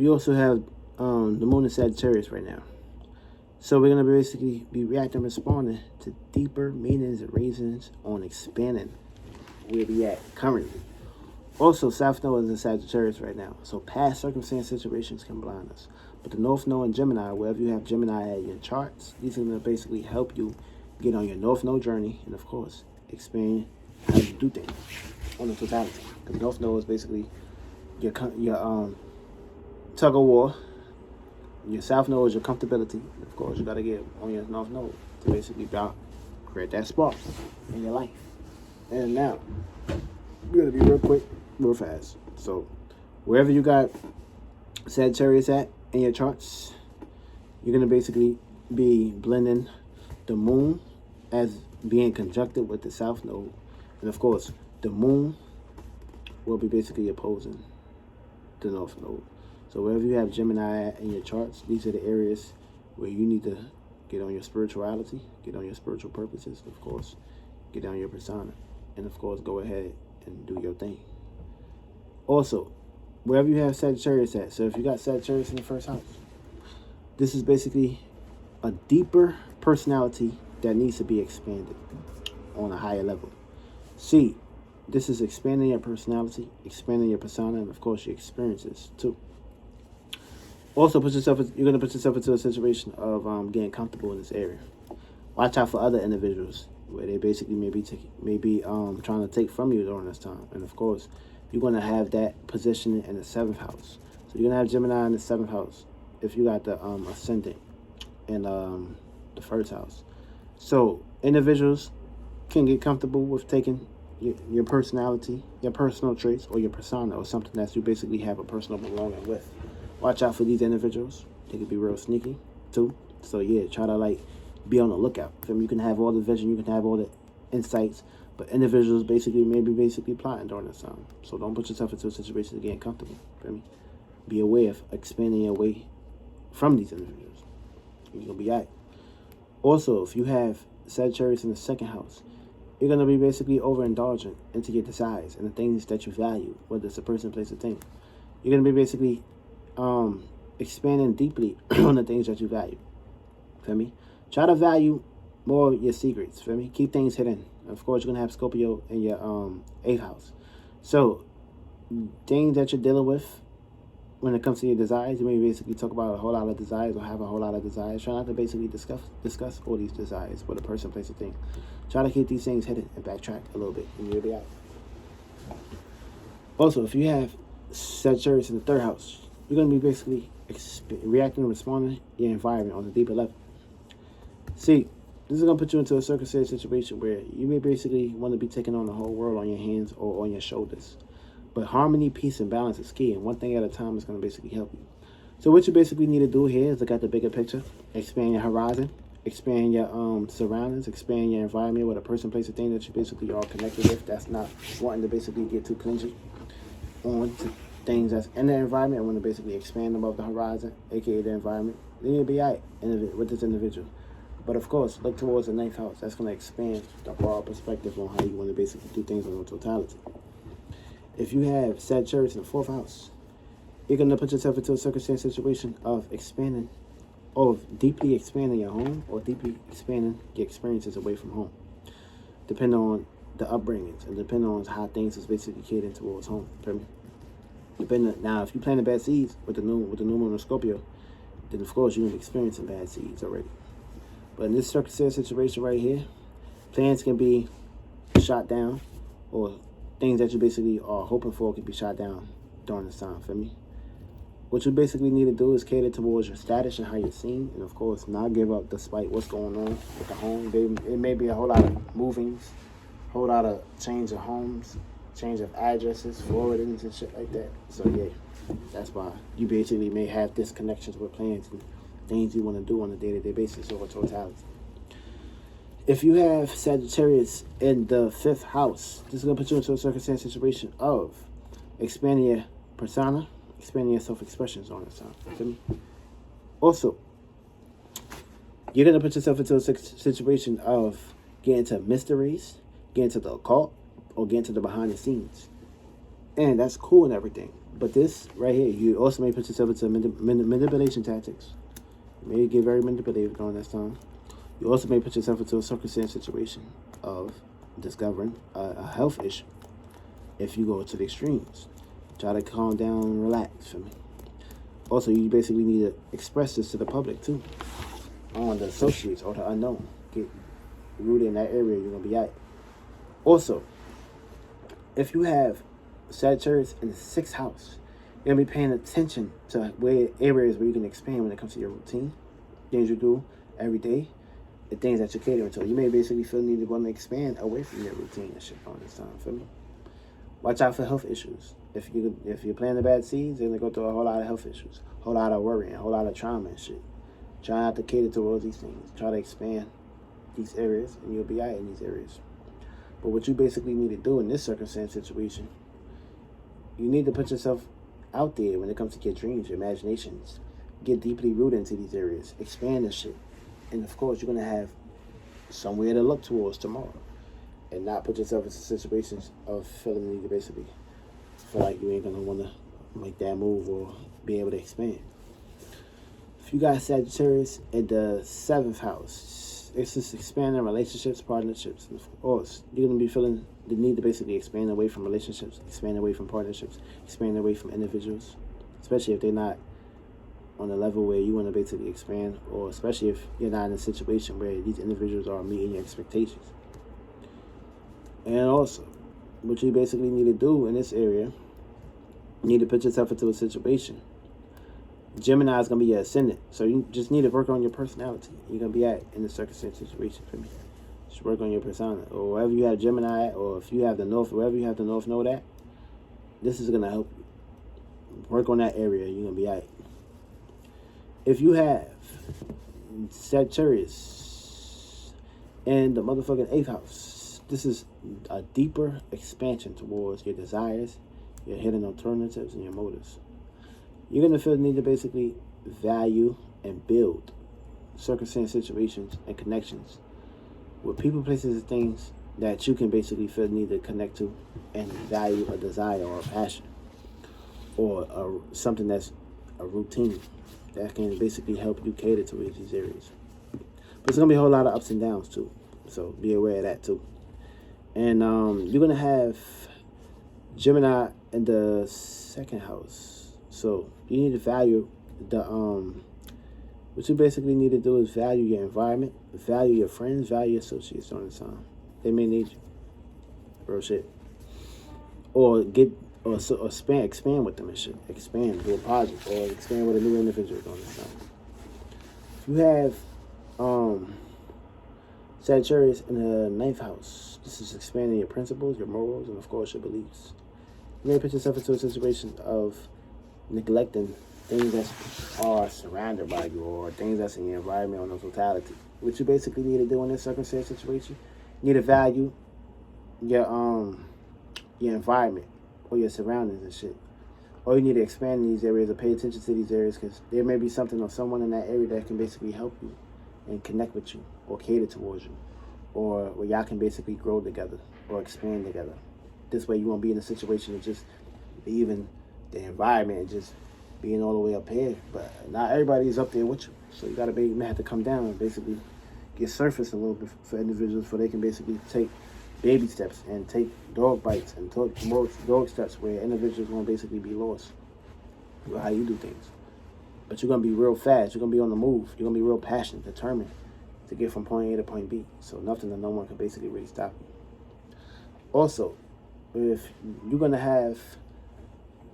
we also have the moon in Sagittarius right now. So we're going to basically be reacting and responding to deeper meanings and reasons on expanding where we at currently. Also, South Node is in Sagittarius right now. So past circumstance situations can blind us. But the North Node and Gemini, wherever you have Gemini at your charts, these are going to basically help you get on your North Node journey. And of course, expand how you do things on the totality. Because North Node is basically your tug of war. Your South Node is your comfortability. Of course, you got to get on your North Node to basically create that spark in your life. And now, we're going to be real quick, real fast. So, wherever you got Sagittarius at in your charts, you're going to basically be blending the moon as being conjuncted with the South Node. And of course, the moon will be basically opposing the North Node. So wherever you have Gemini in your charts, these are the areas where you need to get on your spirituality, get on your spiritual purposes, of course, get on your persona, and of course, go ahead and do your thing. Also, wherever you have Sagittarius at, so if you got Sagittarius in the first house, this is basically a deeper personality that needs to be expanded on a higher level. See, this is expanding your personality, expanding your persona, and of course your experiences too. Also, you're going to put yourself into a situation of getting comfortable in this area. Watch out for other individuals where they basically may be trying to take from you during this time. And of course, you're going to have that position in the 7th house. So you're going to have Gemini in the 7th house if you got the ascendant in the 1st house. So individuals can get comfortable with taking your personality, your personal traits, or your persona, or something that you basically have a personal belonging with. Watch out for these individuals. They can be real sneaky too. So yeah, try to be on the lookout. You can have all the vision, you can have all the insights, but individuals basically plotting during this time. So don't put yourself into a situation of getting comfortable. Be aware of expanding your way from these individuals. You're gonna be all right. Also, if you have Sagittarius in the 2nd house, you're gonna be basically overindulgent into your desires and the things that you value, whether it's a person, place, or thing. You're gonna be basically expanding deeply on the things that you value. Feel me? Try to value more your secrets. Feel me? Keep things hidden. Of course, you're gonna have Scorpio in your 8th house. So things that you're dealing with when it comes to your desires, you may basically talk about a whole lot of desires or have a whole lot of desires. Try not to basically discuss all these desires with a person, place, or thing. Try to keep these things hidden and backtrack a little bit, and you'll be out. Also, if you have Sagittarius in the 3rd house, you're going to be basically reacting and responding to your environment on a deeper level. See, this is going to put you into a circumstance situation where you may basically want to be taking on the whole world on your hands or on your shoulders. But harmony, peace, and balance is key, and one thing at a time is going to basically help you. So what you basically need to do here is look at the bigger picture, expand your horizon, expand your surroundings, expand your environment with a person, place, or thing that you basically are connected with. That's not wanting to basically get too clingy on to things that's in the environment. I want to basically expand above the horizon, aka the environment. Then you'll be all right with this individual. But of course, look towards the 9th house. That's going to expand the broad perspective on how you want to basically do things on the totality. If you have Sagittarius in the 4th house, you're going to put yourself into a circumstance situation of deeply expanding your home or deeply expanding your experiences away from home. Depending on the upbringings and depending on how things is basically catered towards home. Now, if you planted bad seeds with the new moon in Scorpio, then of course you're experiencing bad seeds already. But in this circumstance situation right here, plans can be shot down, or things that you basically are hoping for can be shot down during this time. Feel me? What you basically need to do is cater towards your status and how you're seen, and of course not give up despite what's going on with the home. It may be a whole lot of movings, a whole lot of change of homes, change of addresses, forwardings and shit like that. So yeah, that's why you basically may have disconnections with plans and things you want to do on a day-to-day basis or a totality. If you have Sagittarius in the 5th house, this is going to put you into a circumstance situation of expanding your persona, expanding your self-expressions on this time. Also, you're going to put yourself into a situation of getting into mysteries, getting into the occult, or getting into the behind the scenes. And that's cool and everything. But this right here, you also may put yourself into manipulation tactics. You may get very manipulative during this time. You also may put yourself into a circumstance situation of discovering a health issue if you go to the extremes. Try to calm down and relax for me. Also, you basically need to express this to the public too, on the associates or the unknown. Get rooted in that area, you're going to be at. Also, if you have Sagittarius in the 6th house, you're going to be paying attention to areas where you can expand when it comes to your routine, things you do every day, the things that you're catering to. You may basically feel the need to want to expand away from your routine and shit on this time, feel me? Watch out for health issues. If you're planting bad seeds, you're going to go through a whole lot of health issues, a whole lot of worrying, a whole lot of trauma and shit. Try not to cater towards these things. Try to expand these areas, and you'll be out in these areas. But what you basically need to do in this circumstance situation, you need to put yourself out there when it comes to your dreams, your imaginations. Get deeply rooted into these areas. Expand this shit. And of course, you're going to have somewhere to look towards tomorrow. And not put yourself into situations of feeling the need to basically feel like you ain't going to want to make that move or be able to expand. If you got Sagittarius in the 7th house, it's just expanding relationships, partnerships. And of course, you're going to be feeling the need to basically expand away from relationships, expand away from partnerships, expand away from individuals, especially if they're not on a level where you want to basically expand, or especially if you're not in a situation where these individuals are meeting your expectations. And also, what you basically need to do in this area, you need to put yourself into a situation. Gemini is going to be your ascendant, so you just need to work on your personality. You're going to be in the circumstance situation for me. Just work on your persona. Or wherever you have Gemini at, or if you have the North, wherever you have the North Node at, this is going to help you. Work on that area, you're going to be at. If you have Sagittarius in the motherfucking 8th house, this is a deeper expansion towards your desires, your hidden alternatives, and your motives. You're going to feel the need to basically value and build circumstance situations and connections with people, places, and things that you can basically feel the need to connect to and value a desire or a passion or something that's a routine that can basically help you cater to these areas. But it's going to be a whole lot of ups and downs too, so be aware of that too. And you're going to have Gemini in the 2nd house. So you need to value what you basically need to do is value your environment, value your friends, value your associates during this time. They may need you. Real shit. Or expand with them and shit. Expand, do a project, or expand with a new individual during this time. If you have Sagittarius in the 9th house, this is expanding your principles, your morals, and of course your beliefs. You may put yourself into a situation of neglecting things that are surrounded by you, or things that's in your environment on the totality. What you basically need to do in this circumstance situation, you need to value your environment or your surroundings and shit. Or you need to expand in these areas or pay attention to these areas, because there may be something or someone in that area that can basically help you and connect with you or cater towards you, or where y'all can basically grow together or expand together. This way you won't be in a situation of just leaving the environment and just being all the way up here. But not everybody's up there with you, so you may have to come down and basically get surface a little bit for individuals, so they can basically take baby steps and take dog bites and dog steps where individuals won't basically be lost with how you do things. But you're going to be real fast. You're going to be on the move. You're going to be real passionate, determined to get from point A to point B. So nothing and no one can basically really stop you. Also, if you're going to have,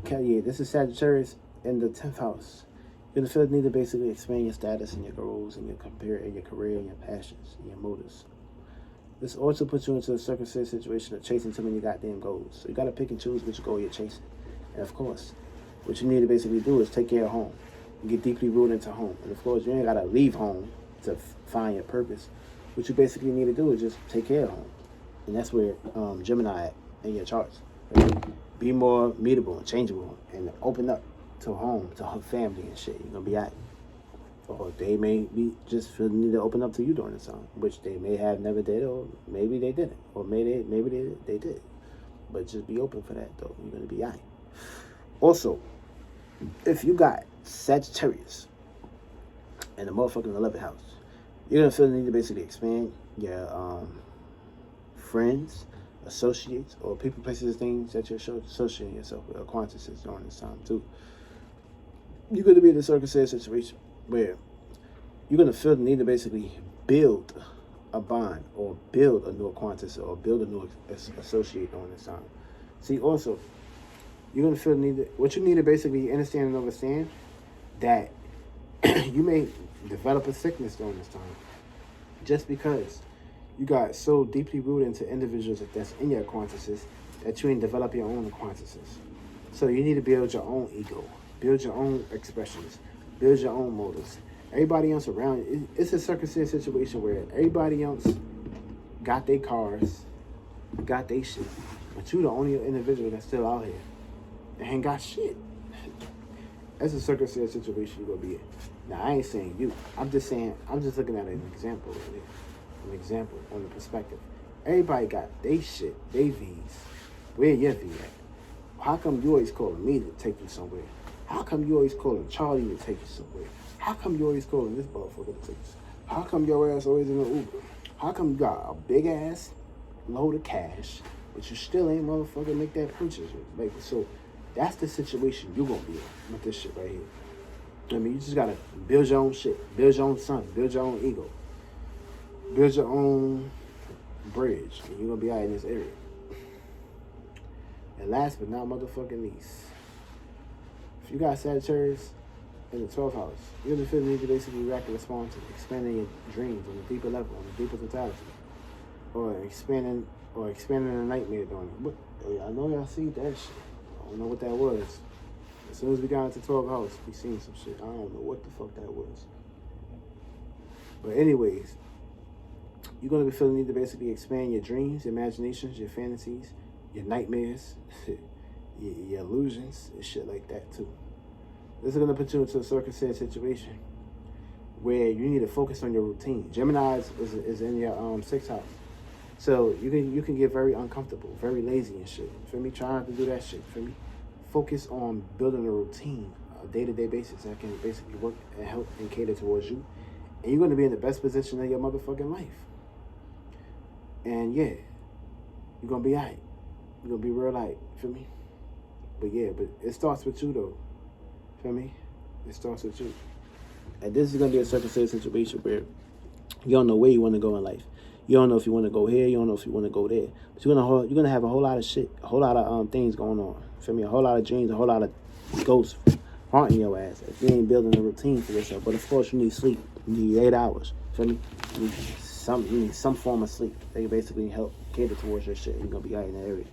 this is Sagittarius in the 10th house. You're going to feel the need to basically expand your status and your goals and your career and your passions and your motives. This also puts you into a circumstance situation of chasing too many goddamn goals. So you got to pick and choose which goal you're chasing. And of course, what you need to basically do is take care of home. Get deeply rooted into home. And of course, you ain't got to leave home to find your purpose. What you basically need to do is just take care of home. And that's where Gemini at in your charts. Be more mutable and changeable and open up to home, to her family and shit. You're going to be at. Or they may be just feel the need to open up to you during the time, which they may have never did, or maybe they didn't, or maybe they did. But just be open for that though. You're gonna be alright. Also, if you got Sagittarius in the motherfucking 11th house, you're gonna feel the need to basically expand your friends, associates, or people, places, things that you're associating yourself with, acquaintances during this time too. You're gonna be in a circumstance situation where you're gonna feel the need to basically build a bond or build a new acquaintance or build a new associate during this time. See, also, you're gonna feel the need to, what you need to basically understand and understand that you may develop a sickness during this time just because you got so deeply rooted into individuals that's in your acquaintances that you ain't develop your own acquaintances. So you need to build your own ego, build your own expressions, build your own motives. Everybody else around you, it's a circumstance situation where everybody else got their cars, got their shit, but you the only individual that's still out here and ain't got shit. That's a circumstance situation you're gonna be in. Now, I ain't saying you. I'm just looking at an example right there. An example on the perspective. Everybody got they shit, they V's. Where your V at? How come you always calling me to take you somewhere? How come you always calling Charlie to take you somewhere? How come you always calling this motherfucker to take you somewhere? How come your ass always in an Uber? How come you got a big ass load of cash, but you still ain't motherfucker make that purchase? Like, so that's the situation you gonna be in with this shit right here. I mean, you just gotta build your own shit, build your own sun, build your own ego, build your own bridge, and you're gonna be out in this area. And last but not motherfucking least, if you got Sagittarius in the 12th house, you're gonna feel the need to basically react and respond to expanding your dreams on a deeper level, on a deeper totality, or expanding a nightmare doing it. But I know y'all see that shit. I don't know what that was. As soon as we got into 12th house, we seen some shit. I don't know what the fuck that was. But anyways, you're going to be feeling the need to basically expand your dreams, your imaginations, your fantasies, your nightmares, your illusions, and shit like that too. This is going to put you into a circumstance situation where you need to focus on your routine. Gemini is in your 6th house. So you can get very uncomfortable, very lazy and shit. For me, try not to do that shit. For me, focus on building a routine, a day-to-day basis that can basically work and help and cater towards you. And you're going to be in the best position of your motherfucking life. And yeah, you're going to be alright. You're going to be real light, feel me? But yeah, but it starts with you though, feel me? It starts with you. And this is going to be a circumstance situation where you don't know where you want to go in life. You don't know if you want to go here. You don't know if you want to go there. But you're gonna have a whole lot of shit, a whole lot of things going on. Feel me? A whole lot of dreams, a whole lot of ghosts haunting your ass if you ain't building a routine for yourself. But of course, you need sleep. You need 8 hours. Feel me? You need some form of sleep. They can basically help cater towards your shit. You're gonna be out in the area.